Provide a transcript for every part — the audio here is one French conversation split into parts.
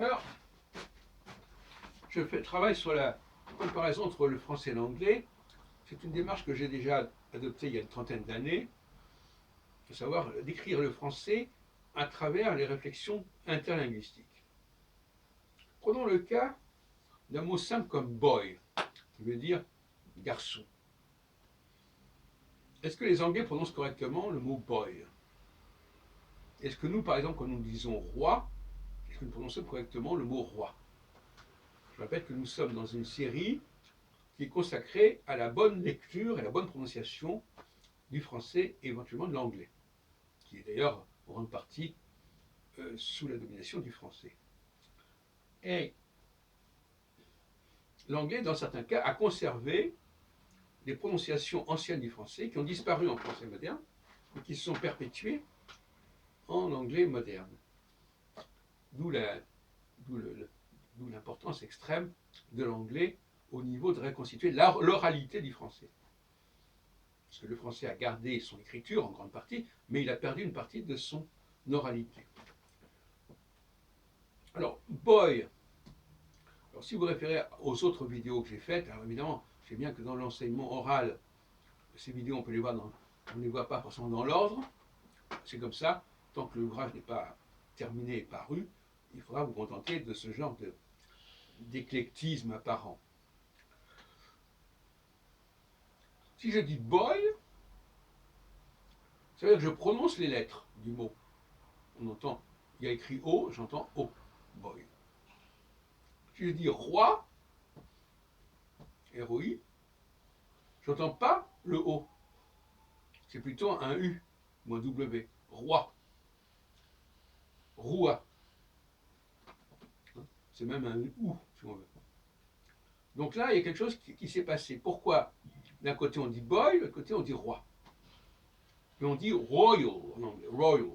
Alors, travaille sur la comparaison entre le français et l'anglais. C'est une démarche que j'ai déjà adoptée il y a une trentaine d'années, à savoir d'écrire le français à travers les réflexions interlinguistiques. Prenons le cas d'un mot simple comme boy, qui veut dire garçon. Est-ce que les Anglais prononcent correctement le mot boy? Est-ce que nous, par exemple, quand nous disons roi, est-ce que nous prononçons correctement le mot roi? Je répète que nous sommes dans une série qui est consacrée à la bonne lecture et la bonne prononciation du français et éventuellement de l'anglais, qui est d'ailleurs en grande partie sous la domination du français. Et l'anglais, dans certains cas, a conservé des prononciations anciennes du français qui ont disparu en français moderne et qui se sont perpétuées en anglais moderne. D'où l'importance extrême de l'anglais au niveau de reconstituer l'oralité du français. Parce que le français a gardé son écriture en grande partie, mais il a perdu une partie de son oralité. Alors, boy. Alors, si vous référez aux autres vidéos que j'ai faites, alors évidemment, je sais bien que dans l'enseignement oral, ces vidéos, on peut les voir on ne les voit pas forcément dans l'ordre. C'est comme ça, tant que l'ouvrage n'est pas terminé et paru, il faudra vous contenter de ce genre d'éclectisme apparent. Si je dis boy, ça veut dire que je prononce les lettres du mot. On entend, il y a écrit O, j'entends O, boy. Si je dis roi, ROI, j'entends pas le O. C'est plutôt un U ou un W. Roi. Roua. C'est même un OU, si on veut. Donc là, il y a quelque chose qui s'est passé. Pourquoi d'un côté on dit boy, de l'autre côté on dit roi. Et on dit royal en anglais, royal.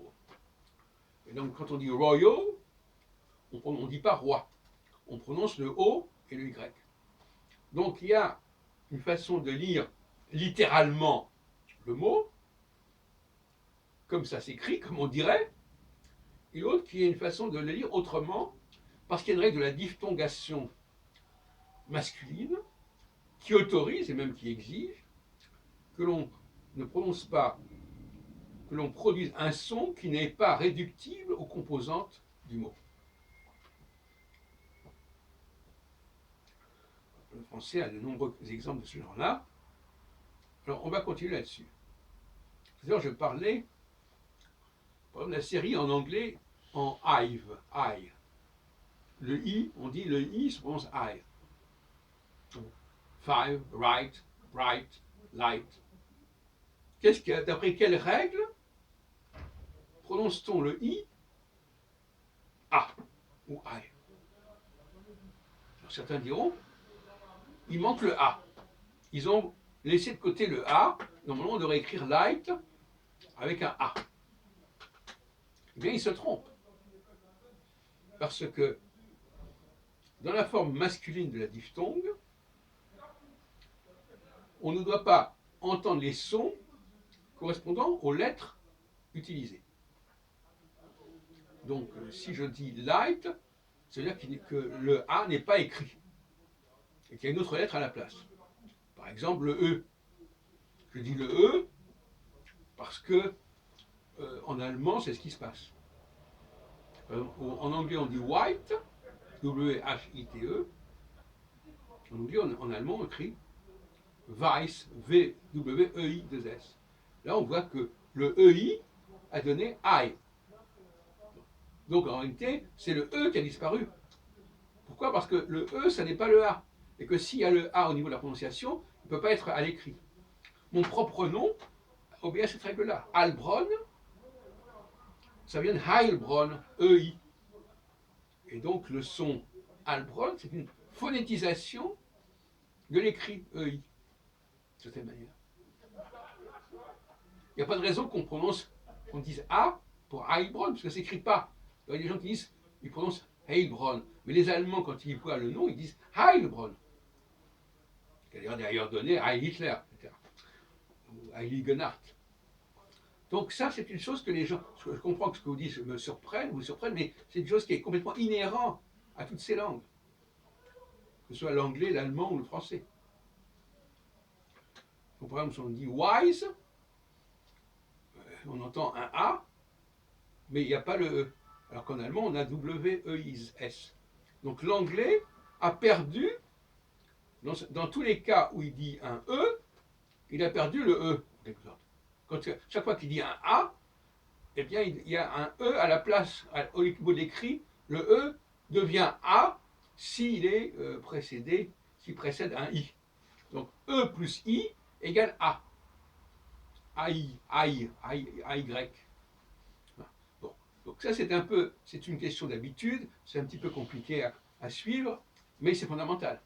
Et donc quand on dit royal, on ne dit pas roi. On prononce le O et le Y. Donc il y a une façon de lire littéralement le mot, comme ça s'écrit, comme on dirait, et l'autre qui est une façon de le lire autrement, parce qu'il y a une règle de la diphthongation masculine qui autorise et même qui exige que l'on ne prononce pas, que l'on produise un son qui n'est pas réductible aux composantes du mot. Le français a de nombreux exemples de ce genre-là. Alors on va continuer là-dessus. Tout à l'heure je parlais, par exemple, de la série en anglais en I've, I. Le I, on dit le I se prononce I. Five, right, bright, light. D'après quelle règle prononce-t-on le I A ou I? Alors, certains diront, il manque le A. Ils ont laissé de côté le A. Normalement, on devrait écrire light avec un A. Eh bien, ils se trompent. Parce que dans la forme masculine de la diphtongue, on ne doit pas entendre les sons correspondant aux lettres utilisées. Donc, si je dis light, ça veut dire que le A n'est pas écrit et qu'il y a une autre lettre à la place. Par exemple, le E. Je dis le E parce que en allemand, c'est ce qui se passe. En anglais, on dit white, W-H-I-T-E. En anglais, en allemand, on écrit Weiss, V-W-E-I-2-S. Là, on voit que le EI a donné I. Donc, en réalité, c'est le E qui a disparu. Pourquoi? Parce que le E, ça n'est pas le A. Et que s'il y a le A au niveau de la prononciation, il ne peut pas être à l'écrit. Mon propre nom obéit à cette règle-là. Heilbronn, ça vient de Heilbronn, EI. Et donc, le son Heilbronn, c'est une phonétisation de l'écrit EI, de cette manière. Il n'y a pas de raison qu'on dise A pour Heilbronn, parce que ça ne s'écrit pas. Il y a des gens qui disent, ils prononcent Heilbronn. Mais les Allemands, quand ils voient le nom, ils disent Heilbronn. Qui a d'ailleurs donné Heil Hitler, etc. Ou Heiligenart. Donc ça, c'est une chose que les gens, je comprends que ce que vous dites me surprenne, mais c'est une chose qui est complètement inhérente à toutes ces langues, que ce soit l'anglais, l'allemand ou le français. Donc, par exemple, si on dit wise, on entend un A, mais il n'y a pas le E. Alors qu'en allemand, on a W-E-I-S. Donc l'anglais a perdu, dans tous les cas où il dit un E, il a perdu le E. Chaque fois qu'il dit un A, eh bien, il y a un E à la place, au niveau de l'écrit, le E devient A s'il est précédé, s'il précède un I. Donc E plus I égale A. AI, AI, AY. Bon. Donc ça c'est une question d'habitude, c'est un petit peu compliqué à suivre, mais c'est fondamental.